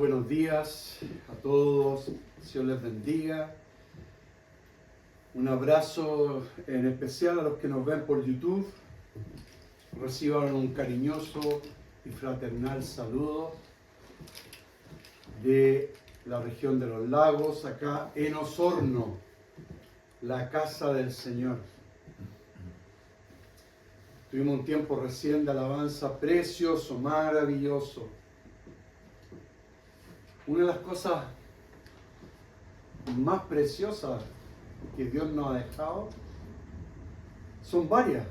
Buenos días a todos, Dios les bendiga. Un abrazo en especial a los que nos ven por YouTube. Reciban un cariñoso y fraternal saludo de la región de los lagos, acá en Osorno, la casa del Señor. Tuvimos un tiempo recién de alabanza precioso, maravilloso. Una de las cosas más preciosas que Dios nos ha dejado son varias,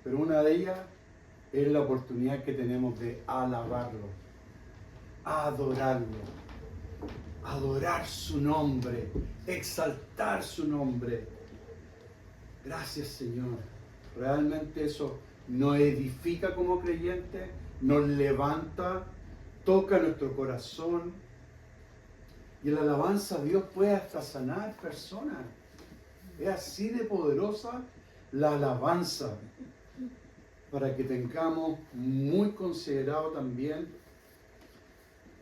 pero una de ellas es la oportunidad que tenemos de alabarlo, adorarlo, adorar su nombre, exaltar su nombre. Gracias, Señor. Realmente eso nos edifica como creyentes, nos levanta, toca nuestro corazón. Y la alabanza a Dios puede hasta sanar personas. Es así de poderosa la alabanza, para que tengamos muy considerado también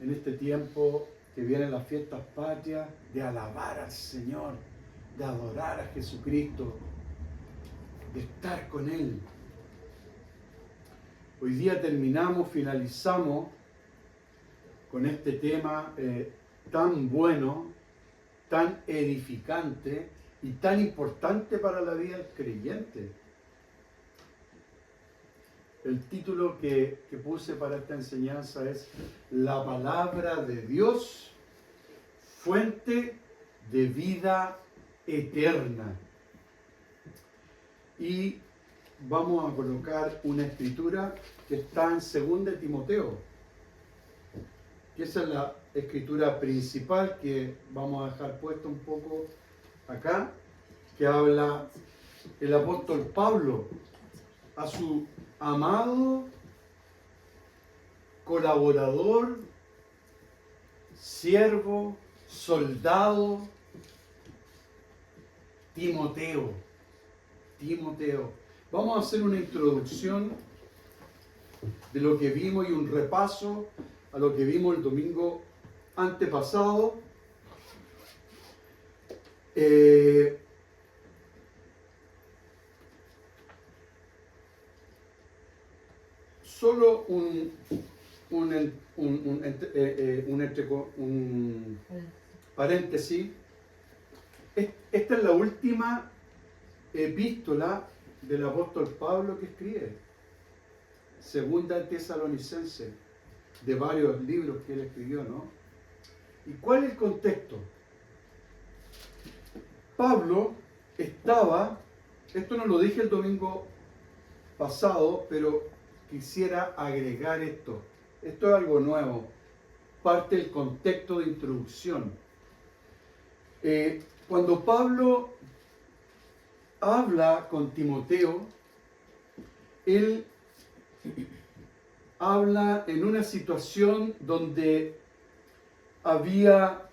en este tiempo que vienen las fiestas patrias, de alabar al Señor, de adorar a Jesucristo, de estar con Él. Hoy día finalizamos con este tema tan bueno, tan edificante y tan importante para la vida del creyente. El título que puse para esta enseñanza es La palabra de Dios, fuente de vida eterna. Y vamos a colocar una escritura que está en 2 Timoteo, que esa es la escritura principal que vamos a dejar puesta un poco acá, que habla el apóstol Pablo a su amado colaborador, siervo, soldado, Timoteo. Vamos a hacer una introducción de lo que vimos y un repaso a lo que vimos el domingo antepasado. Solo un paréntesis. Esta es la última epístola del apóstol Pablo que escribe, 2 Tesalonicenses, de varios libros que él escribió, ¿no? ¿Y cuál es el contexto? Pablo estaba, esto no lo dije el domingo pasado, pero quisiera agregar esto. Esto es algo nuevo, parte del contexto de introducción. Cuando Pablo habla con Timoteo, él habla en una situación donde había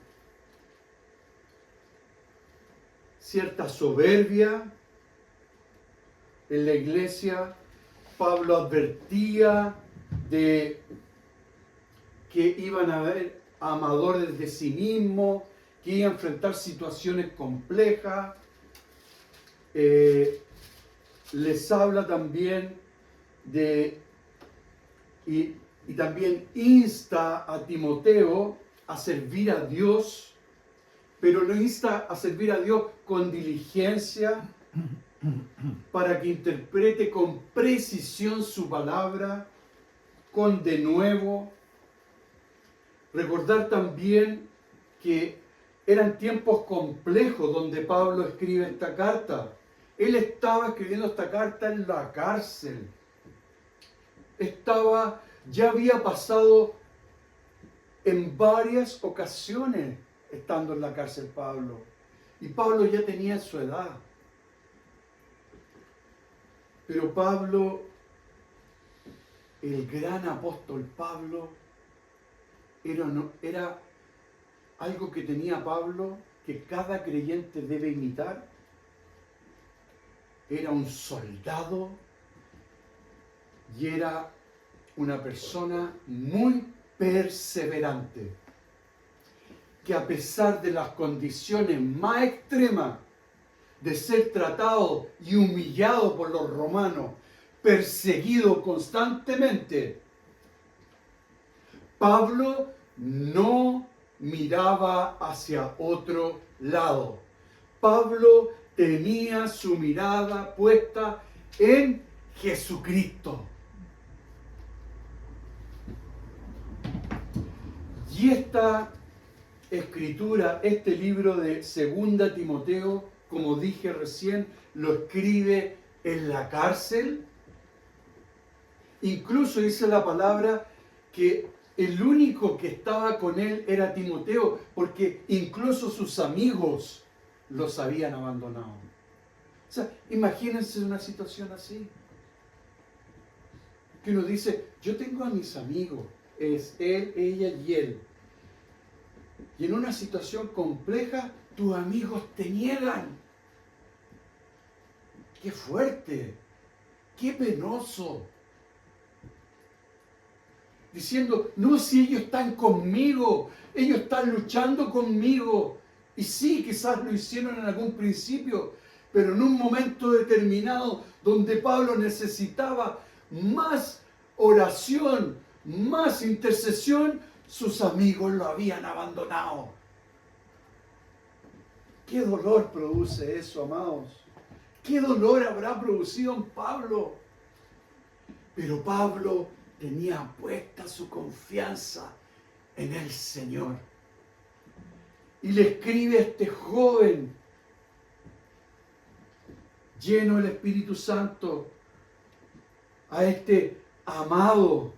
cierta soberbia en la iglesia. Pablo advertía de que iban a haber amadores de sí mismos, que iban a enfrentar situaciones complejas. Les habla también y también insta a Timoteo a servir a Dios, pero lo insta a servir a Dios con diligencia, para que interprete con precisión su palabra, con denuedo. Recordar también que eran tiempos complejos donde Pablo escribe esta carta. Él estaba escribiendo esta carta en la cárcel. Ya había pasado en varias ocasiones estando en la cárcel Pablo. Y Pablo ya tenía su edad. Pero Pablo, el gran apóstol Pablo, era algo que tenía Pablo, que cada creyente debe imitar. Era un soldado y era una persona muy perseverante. que a pesar de las condiciones más extremas de ser tratado y humillado por los romanos, perseguido constantemente, Pablo no miraba hacia otro lado. Pablo tenía su mirada puesta en Jesucristo. Y esta escritura, este libro de 2 Timoteo, como dije recién, lo escribe en la cárcel. Incluso dice la palabra que el único que estaba con él era Timoteo, porque incluso sus amigos los habían abandonado. O sea, imagínense una situación así. Que uno dice, yo tengo a mis amigos, es él, ella y él. Y en una situación compleja, tus amigos te niegan. ¡Qué fuerte! ¡Qué penoso! Diciendo, no, si ellos están conmigo, ellos están luchando conmigo. Y sí, quizás lo hicieron en algún principio, pero en un momento determinado donde Pablo necesitaba más oración, más intercesión, sus amigos lo habían abandonado. ¿Qué dolor produce eso, amados? ¿Qué dolor habrá producido en Pablo? Pero Pablo tenía puesta su confianza en el Señor. Y le escribe a este joven, lleno del Espíritu Santo, a este amado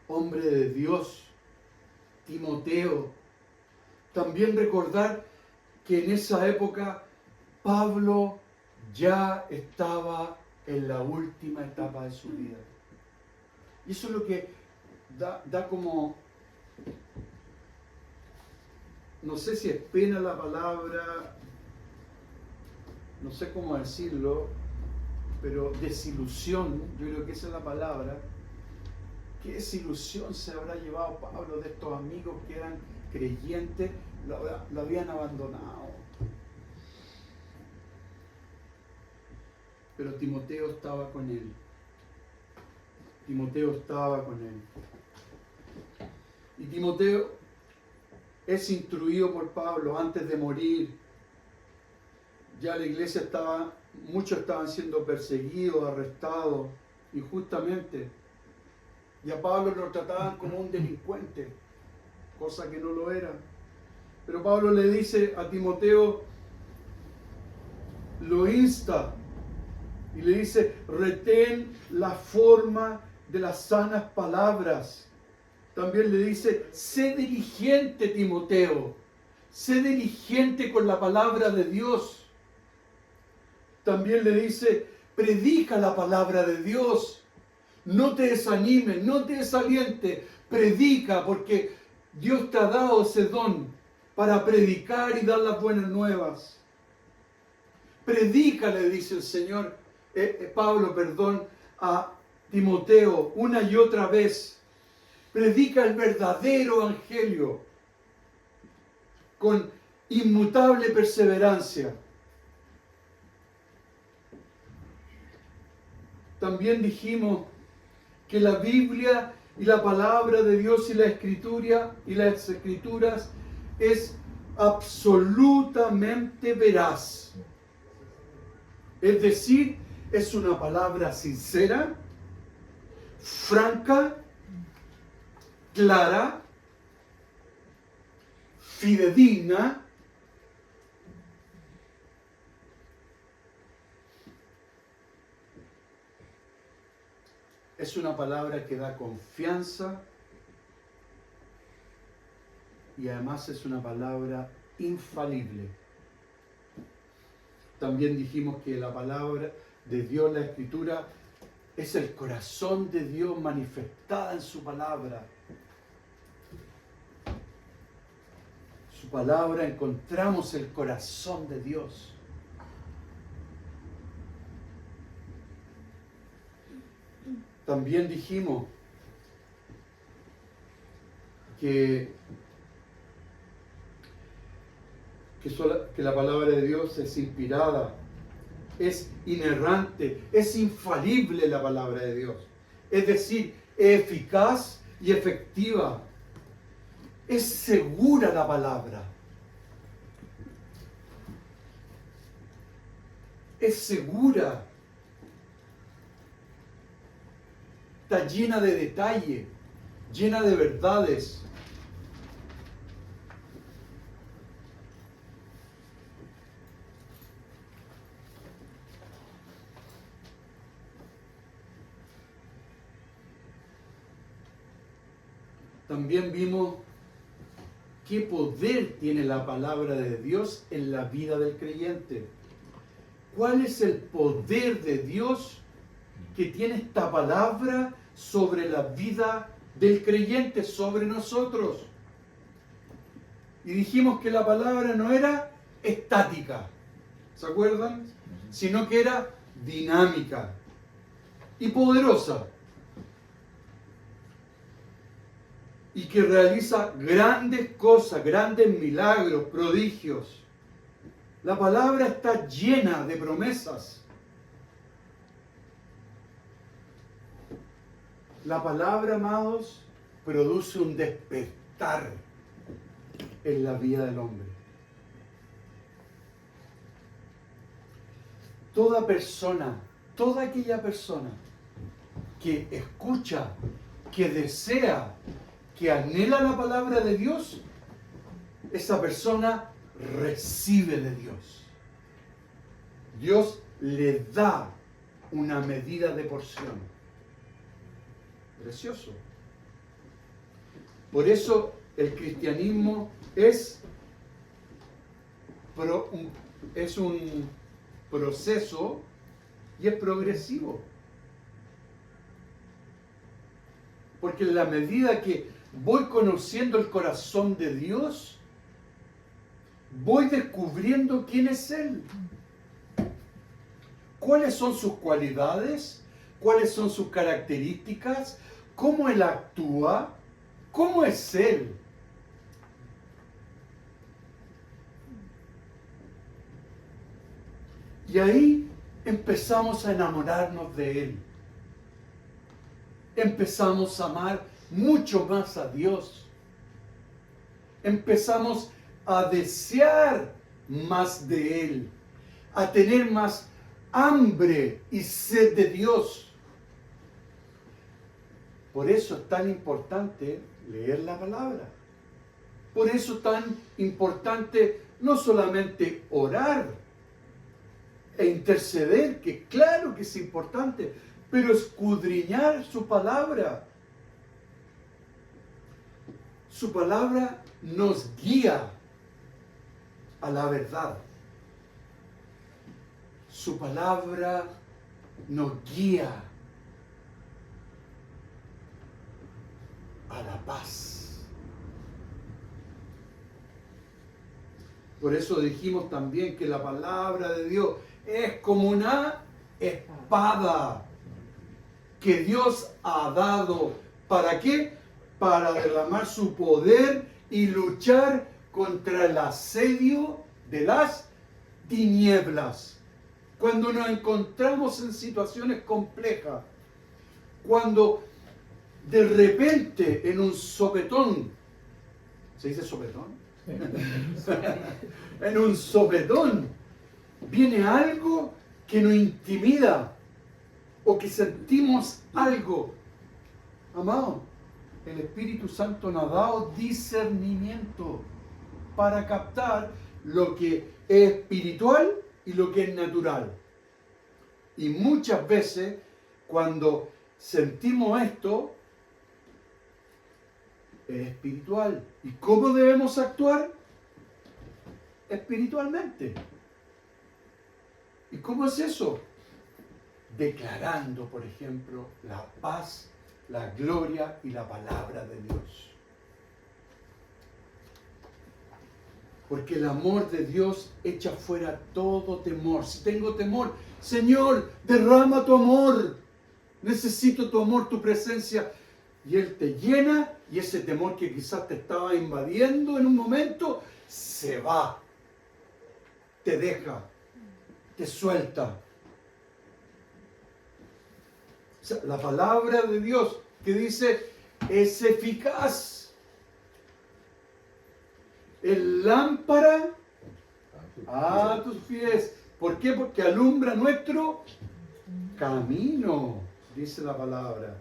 hombre de Dios, Timoteo. También recordar que en esa época Pablo ya estaba en la última etapa de su vida. Y eso es lo que da como, no sé si es pena la palabra, no sé cómo decirlo, pero desilusión, yo creo que esa es la palabra. ¿Qué desilusión se habrá llevado Pablo de estos amigos que eran creyentes? Lo habían abandonado. Pero Timoteo estaba con él. Timoteo estaba con él. Y Timoteo es instruido por Pablo antes de morir. Ya la iglesia muchos estaban siendo perseguidos, arrestados, injustamente. Y a Pablo lo trataban como un delincuente, cosa que no lo era. Pero Pablo le dice a Timoteo, lo insta, y le dice, retén la forma de las sanas palabras. También le dice, sé diligente, Timoteo, sé diligente con la palabra de Dios. También le dice, predica la palabra de Dios. No te desanimes, no te desalientes, predica, porque Dios te ha dado ese don para predicar y dar las buenas nuevas. Predica, le dice el Señor, Pablo, a Timoteo una y otra vez. Predica el verdadero evangelio con inmutable perseverancia. También dijimos que la Biblia y la palabra de Dios y las escrituras es absolutamente veraz. Es decir, es una palabra sincera, franca, clara, fidedigna, es una palabra que da confianza y además es una palabra infalible. También dijimos que la palabra de Dios, la Escritura, es el corazón de Dios manifestada en su palabra. Su palabra encontramos el corazón de Dios. También dijimos que la palabra de Dios es inspirada, es inerrante, es infalible la palabra de Dios. Es decir, es eficaz y efectiva. Es segura la palabra. Es segura. Está llena de detalle, llena de verdades. También vimos qué poder tiene la palabra de Dios en la vida del creyente. ¿Cuál es el poder de Dios que tiene esta palabra sobre la vida del creyente, sobre nosotros? Y dijimos que la palabra no era estática, ¿se acuerdan? Sino que era dinámica y poderosa. Y que realiza grandes cosas, grandes milagros, prodigios. La palabra está llena de promesas. La palabra, amados, produce un despertar en la vida del hombre. Toda persona, toda aquella persona que escucha, que desea, que anhela la palabra de Dios, esa persona recibe de Dios. Dios le da una medida de porción. Precioso. Por eso el cristianismo es un proceso y es progresivo. Porque en la medida que voy conociendo el corazón de Dios, voy descubriendo quién es Él. ¿Cuáles son sus cualidades? ¿Cuáles son sus características? ¿Cómo Él actúa? ¿Cómo es Él? Y ahí empezamos a enamorarnos de Él. Empezamos a amar mucho más a Dios. Empezamos a desear más de Él, a tener más hambre y sed de Dios. Por eso es tan importante leer la palabra. Por eso es tan importante no solamente orar e interceder, que claro que es importante, pero escudriñar su palabra. Su palabra nos guía a la verdad. Su palabra nos guía a la paz. Por eso dijimos también que la palabra de Dios es como una espada que Dios ha dado. ¿Para qué? Para derramar su poder y luchar contra el asedio de las tinieblas. Cuando nos encontramos en situaciones complejas, cuando de repente en un sopetón, ¿se dice sopetón? En un sopetón viene algo que nos intimida o que sentimos algo. Amado, el Espíritu Santo nos ha dado discernimiento para captar lo que es espiritual y lo que es natural. Y muchas veces cuando sentimos esto, es espiritual. ¿Y cómo debemos actuar? Espiritualmente. ¿Y cómo es eso? Declarando, por ejemplo, la paz, la gloria y la palabra de Dios. Porque el amor de Dios echa fuera todo temor. Si tengo temor, Señor, derrama tu amor. Necesito tu amor, tu presencia. y Él te llena y ese temor que quizás te estaba invadiendo en un momento, se va, te deja, te suelta. O sea, la palabra de Dios que dice es eficaz. Es lámpara a tus pies. ¿Por qué? Porque alumbra nuestro camino, dice la palabra.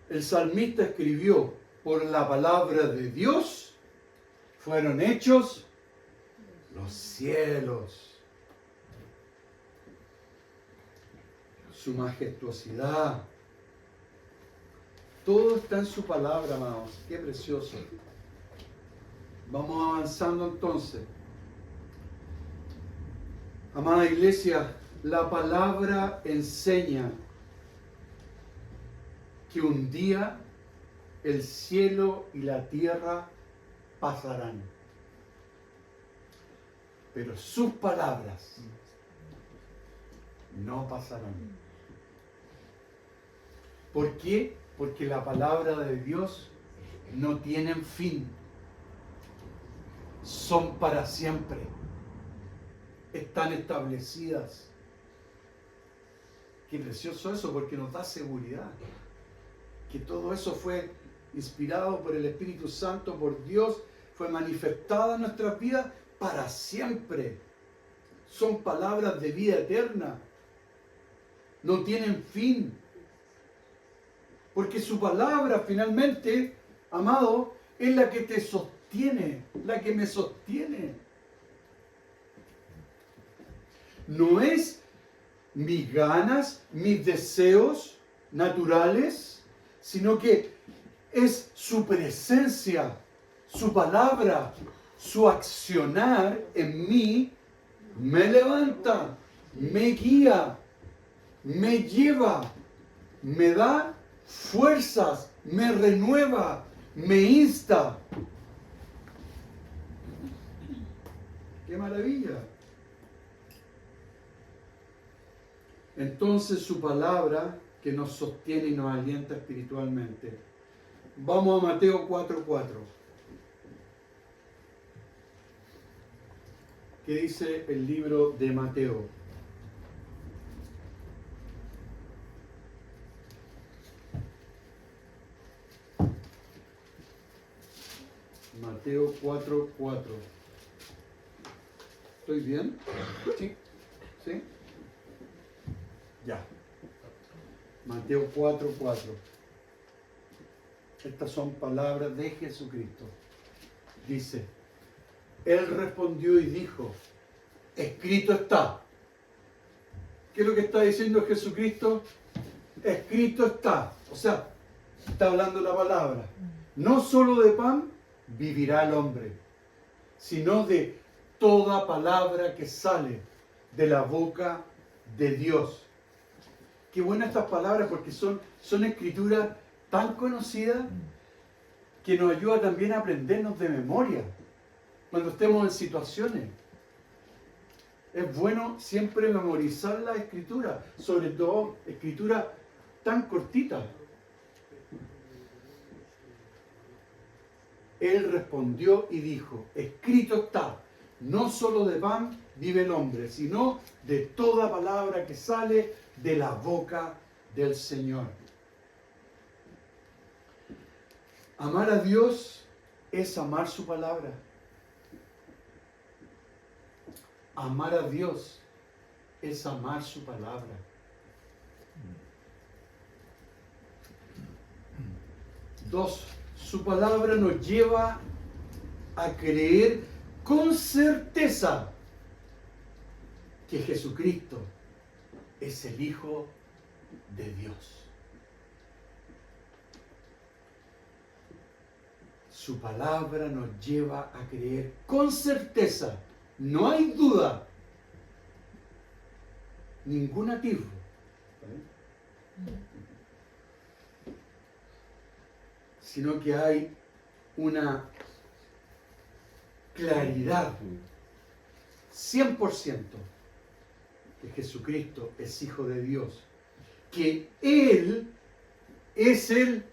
El salmista escribió, por la palabra de Dios fueron hechos los cielos. Su majestuosidad. Todo está en su palabra, amados. Qué precioso. Vamos avanzando entonces. Amada iglesia, la palabra enseña que un día el cielo y la tierra pasarán. Pero sus palabras no pasarán. ¿Por qué? Porque la palabra de Dios no tiene fin. Son para siempre. Están establecidas. Qué precioso eso, porque nos da seguridad. Que todo eso fue inspirado por el Espíritu Santo, por Dios, fue manifestado en nuestras vidas para siempre. Son palabras de vida eterna. No tienen fin. Porque su palabra finalmente, amado, es la que te sostiene, la que me sostiene. No es mis ganas, mis deseos naturales, sino que es su presencia, su palabra, su accionar en mí, me levanta, me guía, me lleva, me da fuerzas, me renueva, me insta. ¡Qué maravilla! Entonces su palabra que nos sostiene y nos alienta espiritualmente. Vamos a Mateo 4:4. ¿Qué dice el libro de Mateo? Mateo 4:4. ¿Estoy bien? ¿Sí? ¿Sí? Ya. Mateo 4:4. Estas son palabras de Jesucristo. Dice, Él respondió y dijo, escrito está. ¿Qué es lo que está diciendo Jesucristo? Escrito está. O sea, está hablando la palabra. No solo de pan vivirá el hombre, sino de toda palabra que sale de la boca de Dios. Qué buenas estas palabras porque son escrituras tan conocidas que nos ayuda también a aprendernos de memoria cuando estemos en situaciones. Es bueno siempre memorizar la escritura, sobre todo escrituras tan cortitas. Él respondió y dijo, escrito está, no solo de pan vive el hombre, sino de toda palabra que sale de la boca del Señor. Amar a Dios es amar su palabra. Amar a Dios es amar su palabra. Dos, su palabra nos lleva a creer con certeza que Jesucristo es el Hijo de Dios. Su palabra nos lleva a creer con certeza. No hay duda. Ningún atisbo. sino que hay una claridad 100% que Jesucristo es Hijo de Dios, que Él es el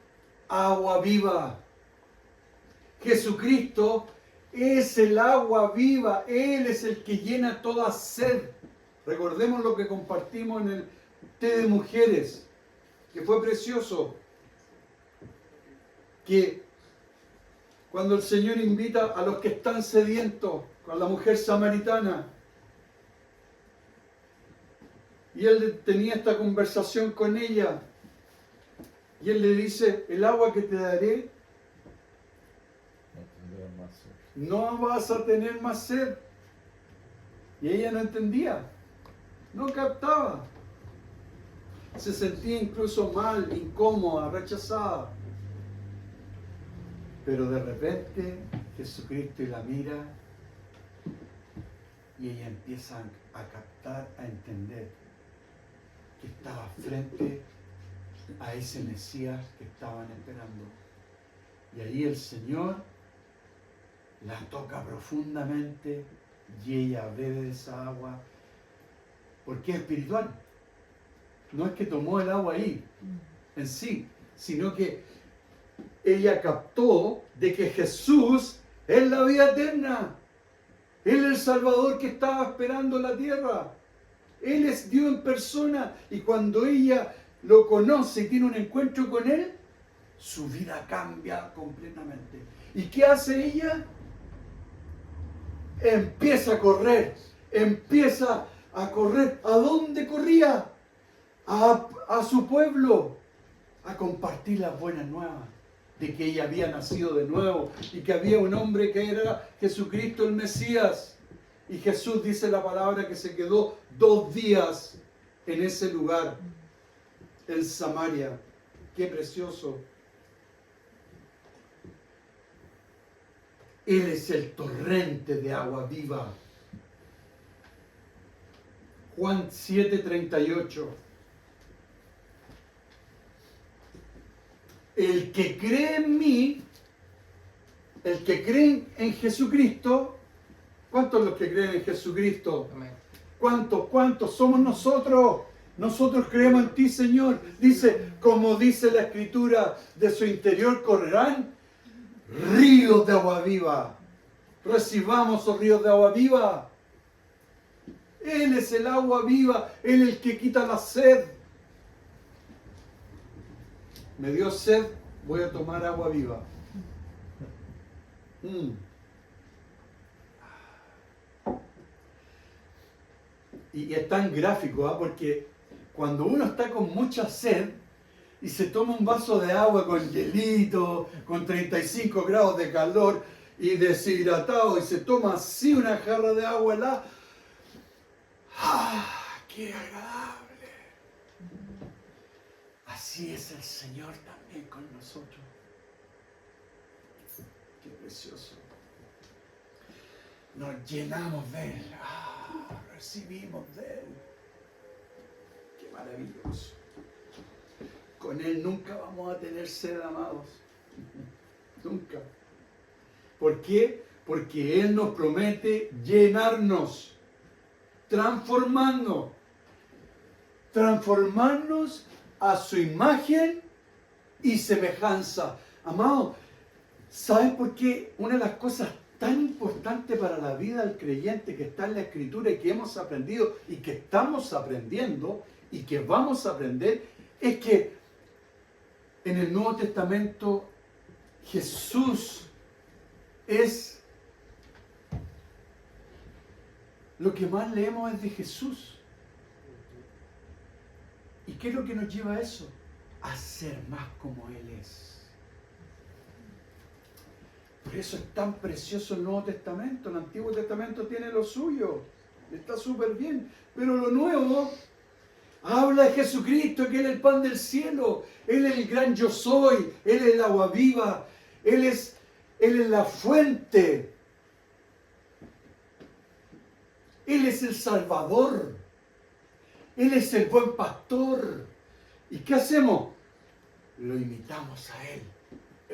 agua viva. Jesucristo es el agua viva, Él es el que llena toda sed. Recordemos lo que compartimos en el té de mujeres, que fue precioso, que cuando el Señor invita a los que están sedientos, con la mujer samaritana, y Él tenía esta conversación con ella, y Él le dice, el agua que te daré, no vas a tener más sed. Y ella no entendía, no captaba. Se sentía incluso mal, incómoda, rechazada. Pero de repente Jesucristo la mira y ella empieza a captar, a entender que estaba frente a ese Mesías que estaban esperando. Y ahí el Señor la toca profundamente y ella bebe de esa agua porque es espiritual. No es que tomó el agua ahí en sí, sino que ella captó de que Jesús es la vida eterna. Él es el Salvador que estaba esperando en la tierra. Él es Dios en persona. Y cuando ella lo conoce y tiene un encuentro con Él, su vida cambia completamente. ¿Y qué hace ella? Empieza a correr. ¿A dónde corría? A su pueblo, a compartir las buenas nuevas de que ella había nacido de nuevo y que había un hombre que era Jesucristo el Mesías. Y Jesús dice la palabra que se quedó 2 días en ese lugar, en Samaria. ¡Qué precioso! Él es el torrente de agua viva. Juan 7:38. El que cree en mí, el que cree en Jesucristo, ¿cuántos los que creen en Jesucristo? Amén. ¿Cuántos somos nosotros? Nosotros creemos en ti, Señor. Dice, como dice la Escritura, de su interior correrán ríos de agua viva. Recibamos los ríos de agua viva. Él es el agua viva, Él es el que quita la sed. Me dio sed, voy a tomar agua viva. Y es tan gráfico, porque cuando uno está con mucha sed y se toma un vaso de agua con hielito, con 35 grados de calor y deshidratado, y se toma así una jarra de agua helada, ¡ah, qué agradable! Así es el Señor también con nosotros. Qué precioso. Nos llenamos de Él. Recibimos de Él. Qué maravilloso. Con Él nunca vamos a tener sed, amados. Nunca. ¿Por qué? Porque Él nos promete llenarnos, transformarnos a su imagen y semejanza. Amado, ¿sabes por qué? Una de las cosas tan importantes para la vida del creyente que está en la Escritura y que hemos aprendido y que estamos aprendiendo y que vamos a aprender es que en el Nuevo Testamento Jesús es lo que más leemos es de Jesús. ¿Y qué es lo que nos lleva a eso? A ser más como Él es. Por eso es tan precioso el Nuevo Testamento. El Antiguo Testamento tiene lo suyo. Está súper bien. Pero lo nuevo habla de Jesucristo, que Él es el pan del cielo. Él es el gran yo soy. Él es el agua viva. Él es la fuente. Él es el Salvador. Él es el buen pastor. ¿Y qué hacemos? Lo imitamos a Él.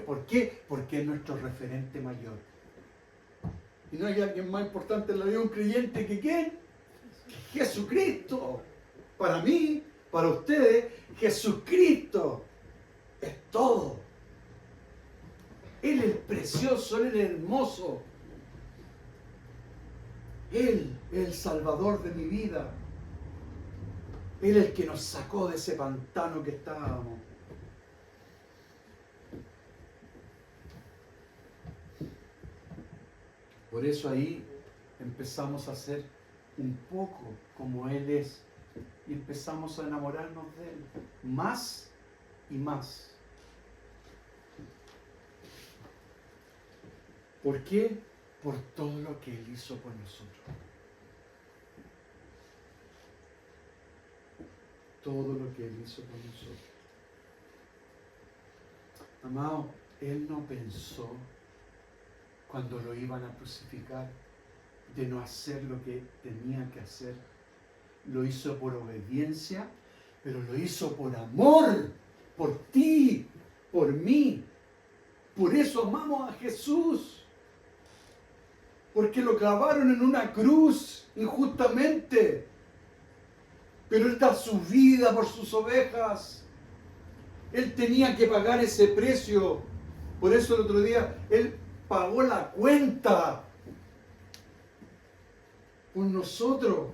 ¿Por qué? Porque es nuestro referente mayor. Y no hay alguien más importante en la vida de un creyente que ¿quién? Que Jesucristo. Para mí, para ustedes, Jesucristo es todo. Él es precioso, Él es hermoso. Él es el Salvador de mi vida. Él es el que nos sacó de ese pantano que estábamos. Por eso ahí empezamos a ser un poco como Él es. Y empezamos a enamorarnos de Él. Más y más. ¿Por qué? Por todo lo que Él hizo por nosotros. Todo lo que Él hizo por nosotros. Amado, Él no pensó cuando lo iban a crucificar de no hacer lo que tenía que hacer. Lo hizo por obediencia, pero lo hizo por amor, por ti, por mí. Por eso amamos a Jesús. Porque lo clavaron en una cruz injustamente. Pero Él da su vida por sus ovejas. Él tenía que pagar ese precio. Por eso el otro día Él pagó la cuenta por nosotros.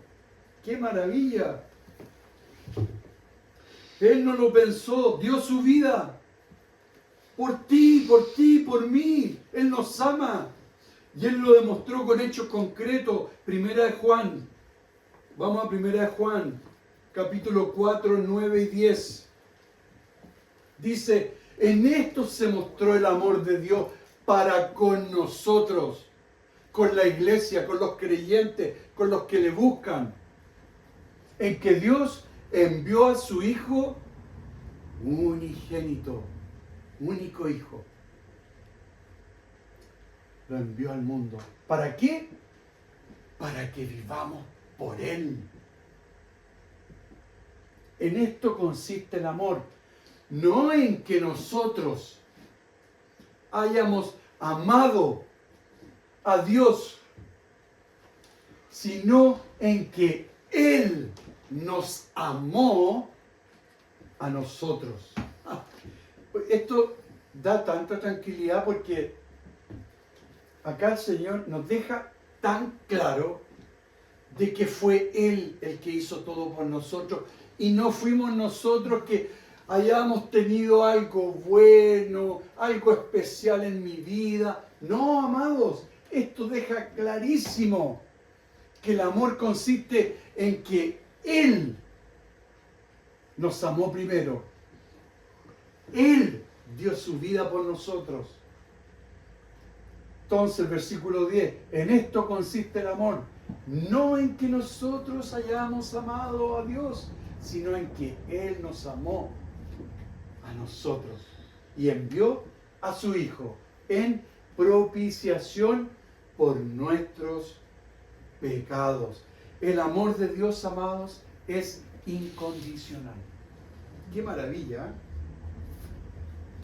¡Qué maravilla! Él no lo pensó, dio su vida por ti, por mí. Él nos ama. Y Él lo demostró con hechos concretos. Primera de Juan. Vamos a Primera de Juan, capítulo 4, 9 y 10. Dice, en esto se mostró el amor de Dios para con nosotros, con la iglesia, con los creyentes, con los que le buscan. En que Dios envió a su Hijo unigénito, único Hijo. Lo envió al mundo. ¿Para qué? Para que vivamos por Él. En esto consiste el amor. No en que nosotros hayamos amado a Dios, sino en que Él nos amó a nosotros. Esto da tanta tranquilidad porque acá el Señor nos deja tan claro de que fue Él el que hizo todo por nosotros y no fuimos nosotros que hayamos tenido algo bueno, algo especial en mi vida. No, amados, esto deja clarísimo que el amor consiste en que Él nos amó primero. Él dio su vida por nosotros. Entonces, el versículo 10, en esto consiste el amor, no en que nosotros hayamos amado a Dios, sino en que Él nos amó a nosotros y envió a su Hijo en propiciación por nuestros pecados. El amor de Dios, amados, es incondicional. ¡Qué maravilla! ¿Eh?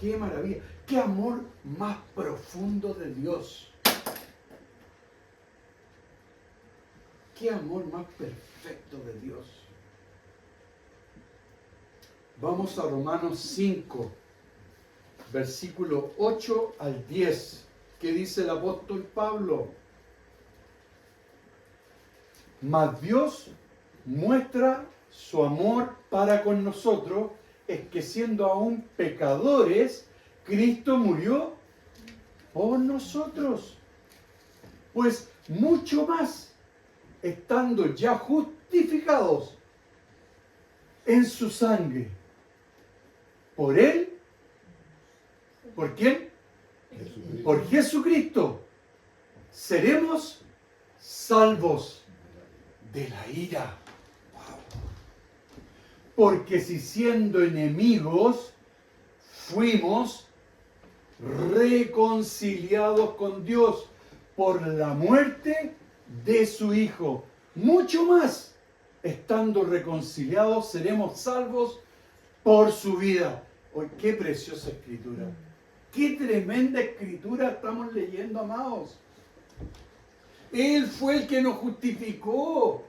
¡Qué maravilla! ¡Qué amor más profundo de Dios! ¡Qué amor más perfecto de Dios! Vamos a Romanos 5, versículo 8 al 10. ¿Qué dice el apóstol Pablo? Mas Dios muestra su amor para con nosotros, es que siendo aún pecadores, Cristo murió por nosotros. Pues mucho más, estando ya justificados en su sangre, por Él, ¿por quién? Por Jesucristo, seremos salvos de la ira. Porque si siendo enemigos fuimos reconciliados con Dios por la muerte de su Hijo, mucho más, estando reconciliados, seremos salvos por su vida. ¡Oh, qué preciosa escritura! Qué tremenda escritura estamos leyendo, amados. Él fue el que nos justificó.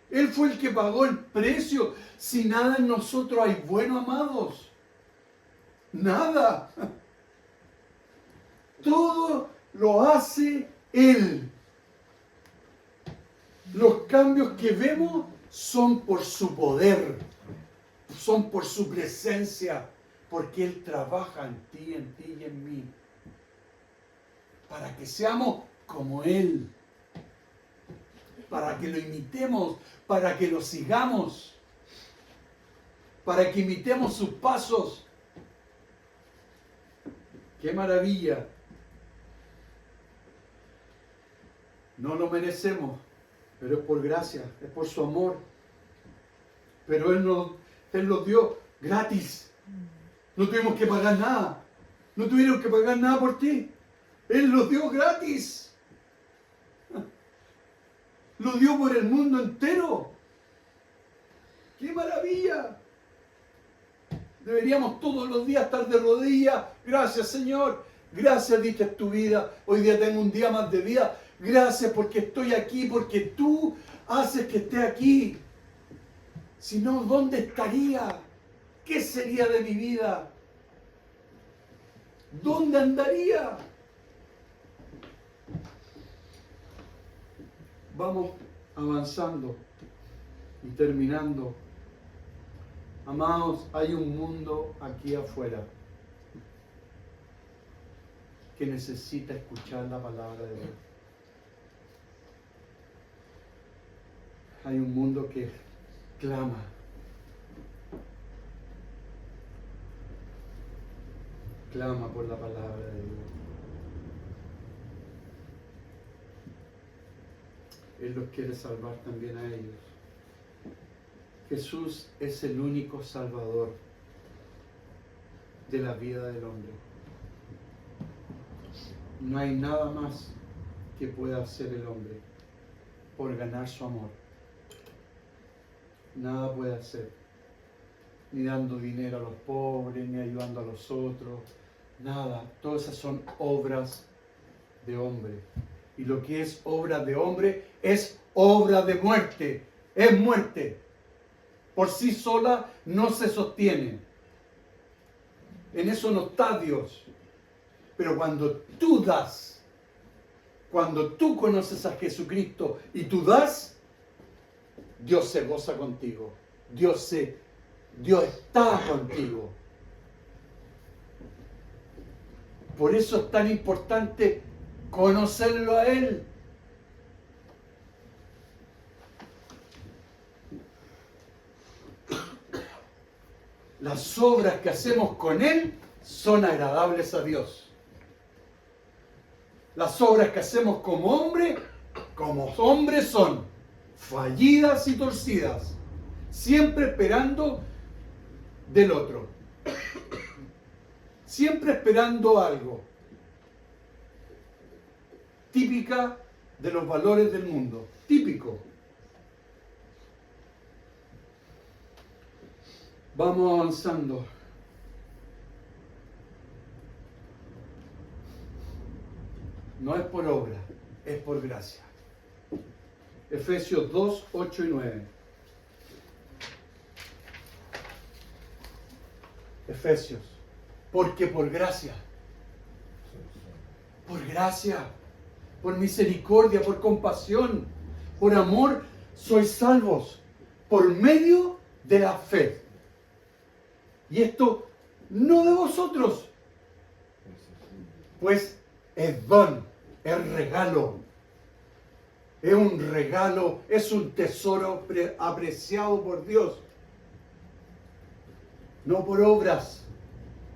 Él fue el que pagó el precio. Si nada en nosotros hay bueno, amados. Nada. Todo lo hace Él. Los cambios que vemos son por su poder. Son por su presencia. Porque Él trabaja en ti y en mí. Para que seamos como Él. Para que lo imitemos, para que lo sigamos, para que imitemos sus pasos. ¡Qué maravilla! No lo merecemos, pero es por gracia, es por su amor. Pero Él nos dio gratis. No tuvimos que pagar nada. No tuvieron que pagar nada por ti. Él lo dio gratis. Lo dio por el mundo entero. ¡Qué maravilla! Deberíamos todos los días estar de rodillas. Gracias, Señor. Gracias, diste tu vida. Hoy día tengo un día más de vida. Gracias porque estoy aquí, porque tú haces que esté aquí. Si no, ¿dónde estaría? ¿Qué sería de mi vida? ¿Dónde andaría? Vamos avanzando y terminando. Amados, hay un mundo aquí afuera que necesita escuchar la palabra de Dios. Hay un mundo que clama. Clama por la palabra de Dios. Él los quiere salvar también a ellos. Jesús es el único salvador de la vida del hombre. No hay nada más que pueda hacer el hombre por ganar su amor. Nada puede hacer. Ni dando dinero a los pobres, ni ayudando a los otros. Nada. Todas esas son obras de hombre. Y lo que es obra de hombre es obra de muerte. Es muerte. Por sí sola no se sostiene. En eso no está Dios. Pero cuando tú das, cuando tú conoces a Jesucristo y tú das, Dios se goza contigo. Dios está contigo. Por eso es tan importante conocerlo a Él. Las obras que hacemos con Él son agradables a Dios. Las obras que hacemos como hombres son fallidas y torcidas, siempre esperando del otro, siempre esperando algo. Típica de los valores del mundo, típico. Vamos avanzando. No es por obra, es por gracia. Efesios 2, 8 y 9. Efesios. Porque por gracia, por misericordia, por compasión, por amor, sois salvos por medio de la fe. Y esto no de vosotros, pues es don, es regalo. Es un regalo, es un tesoro apreciado por Dios. No por obras,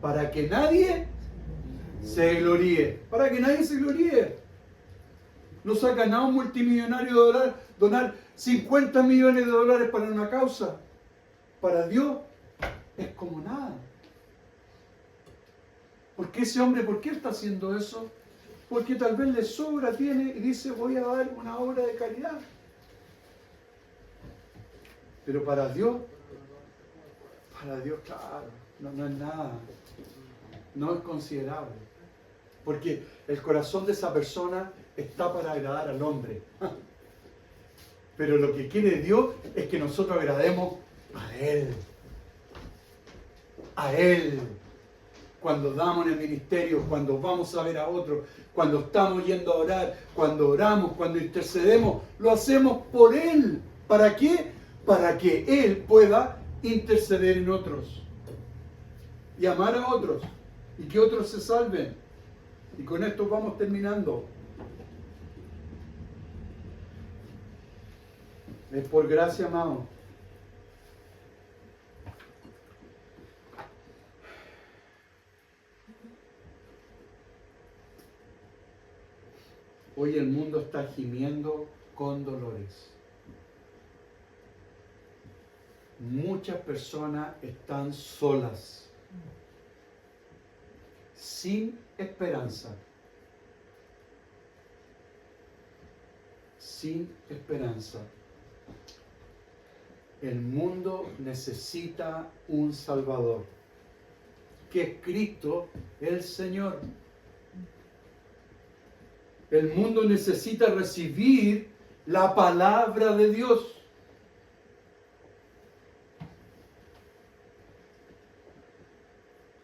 para que nadie se gloríe. Para que nadie se gloríe. No saca nada un multimillonario de donar 50 millones de dólares para una causa. Para Dios es como nada. ¿Por qué ese hombre, por qué está haciendo eso? Porque tal vez le sobra, tiene y dice, voy a dar una obra de caridad. Pero para Dios, claro, no es nada. No es considerable. Porque el corazón de esa persona está para agradar al hombre. Pero lo que quiere Dios es que nosotros agrademos a Él. A Él. Cuando damos en el ministerio, cuando vamos a ver a otros, cuando estamos yendo a orar, cuando oramos, cuando intercedemos, lo hacemos por Él. ¿Para qué? Para que Él pueda interceder en otros. Y amar a otros. Y que otros se salven. Y con esto vamos terminando. Es por gracia, amado. Hoy el mundo está gimiendo con dolores. Muchas personas están solas, sin esperanza. Sin esperanza. El mundo necesita un Salvador, que es Cristo el Señor. El mundo necesita recibir la palabra de Dios.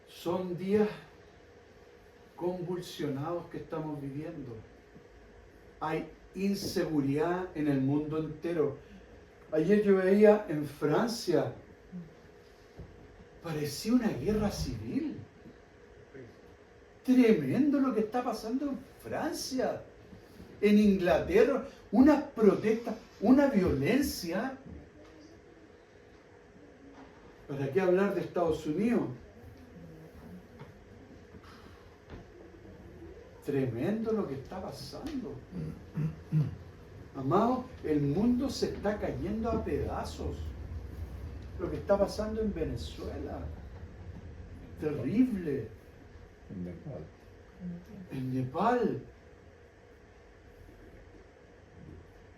Son días convulsionados que estamos viviendo. Hay inseguridad en el mundo entero. Ayer yo veía en Francia, parecía una guerra civil. Tremendo lo que está pasando en Francia, en Inglaterra, unas protestas, una violencia. ¿Para qué hablar de Estados Unidos? Tremendo lo que está pasando. Amado, el mundo se está cayendo a pedazos. Lo que está pasando en Venezuela. Terrible. En Nepal. En Nepal.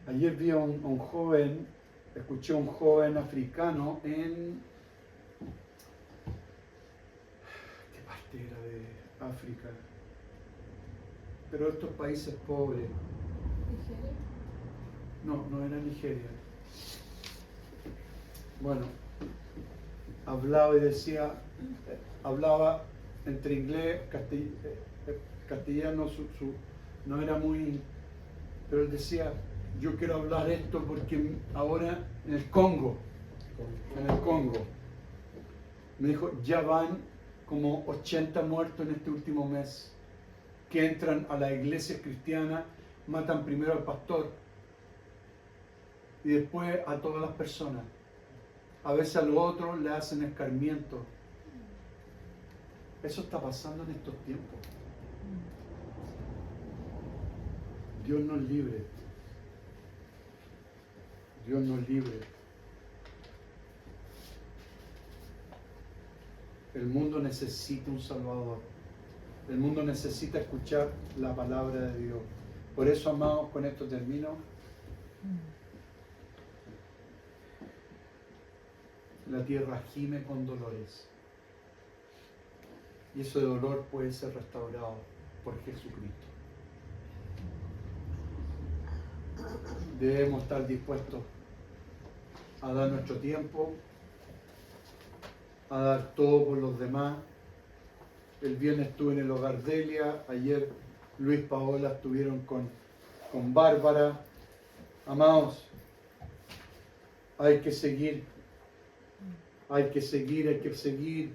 Ayer vi a un joven, escuché a un joven africano en... ¿Qué parte era de África? Pero estos países pobres. ¿Nigeria? No era Nigeria. Bueno, hablaba y decía, hablaba entre inglés, castellano, no era muy, pero él decía, yo quiero hablar esto porque ahora en el Congo, me dijo, ya van como 80 muertos en este último mes, que entran a la iglesia cristiana, matan primero al pastor y después a todas las personas. A veces a los otros le hacen escarmiento. Eso está pasando en estos tiempos. Dios nos libre. Dios nos libre. El mundo necesita un Salvador. El mundo necesita escuchar la palabra de Dios. Por eso, amados, con esto termino. La tierra gime con dolores. Y ese dolor puede ser restaurado por Jesucristo. Debemos estar dispuestos a dar nuestro tiempo, a dar todo por los demás. El viernes estuve en el hogar Delia, ayer Luis Paola estuvieron con Bárbara. Amados, hay que seguir. Hay que seguir.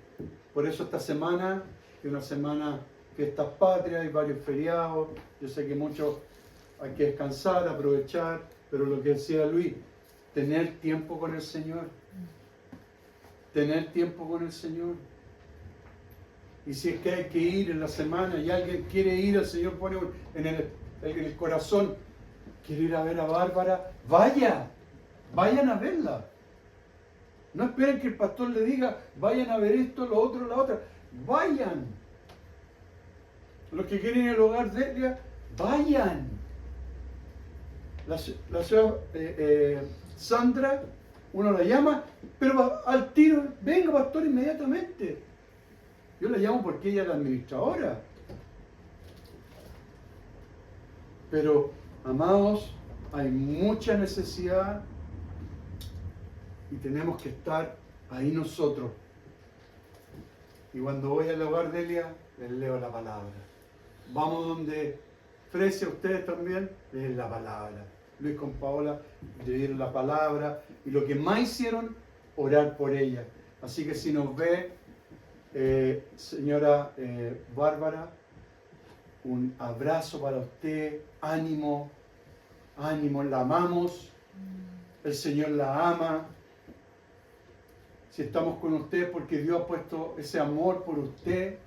Por eso esta semana, que es una semana fiestas patrias, hay varios feriados. Yo sé que muchos hay que descansar, aprovechar, pero lo que decía Luis, tener tiempo con el Señor. Tener tiempo con el Señor. Y si es que hay que ir en la semana y alguien quiere ir, el Señor pone en el corazón, quiere ir a ver a Bárbara, vayan a verla. No esperen que el pastor le diga, vayan a ver esto, lo otro, la otra. Vayan. Los que quieren ir al hogar de ella, vayan. La señora Sandra, uno la llama, pero al tiro, venga pastor inmediatamente. Yo la llamo porque ella es la administradora. Pero, amados, hay mucha necesidad y tenemos que estar ahí nosotros. Y cuando voy al hogar de Elia, les leo la palabra. Vamos donde Frecia, ustedes también, leen la palabra. Luis con Paola leyeron la palabra. Y lo que más hicieron, orar por ella. Así que si nos ve, señora Bárbara, un abrazo para usted, ánimo, ánimo, la amamos, el Señor la ama. Si estamos con usted porque Dios ha puesto ese amor por usted,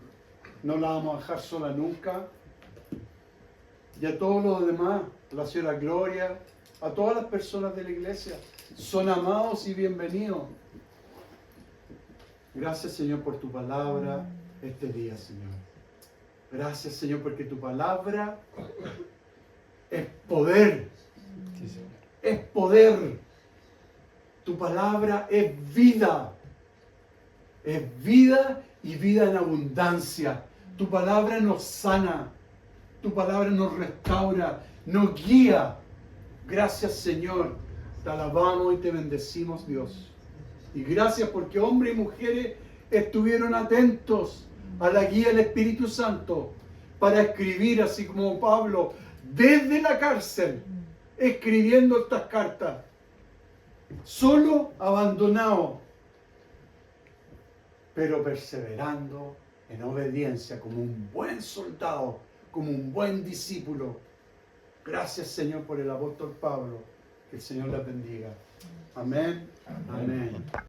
no la vamos a dejar sola nunca. Y a todos los demás, a la señora Gloria, a todas las personas de la iglesia, son amados y bienvenidos. Gracias, Señor, por tu palabra este día, Señor. Gracias, Señor, porque tu palabra es poder. Es poder. Tu palabra es vida. Es vida y vida en abundancia. Tu palabra nos sana. Tu palabra nos restaura, nos guía. Gracias, Señor. Te alabamos y te bendecimos, Dios. Y gracias porque hombres y mujeres estuvieron atentos a la guía del Espíritu Santo para escribir, así como Pablo, desde la cárcel, escribiendo estas cartas. Solo, abandonado, pero perseverando en obediencia como un buen soldado, como un buen discípulo. Gracias, Señor, por el apóstol Pablo. Que el Señor la bendiga. Amén. Amén.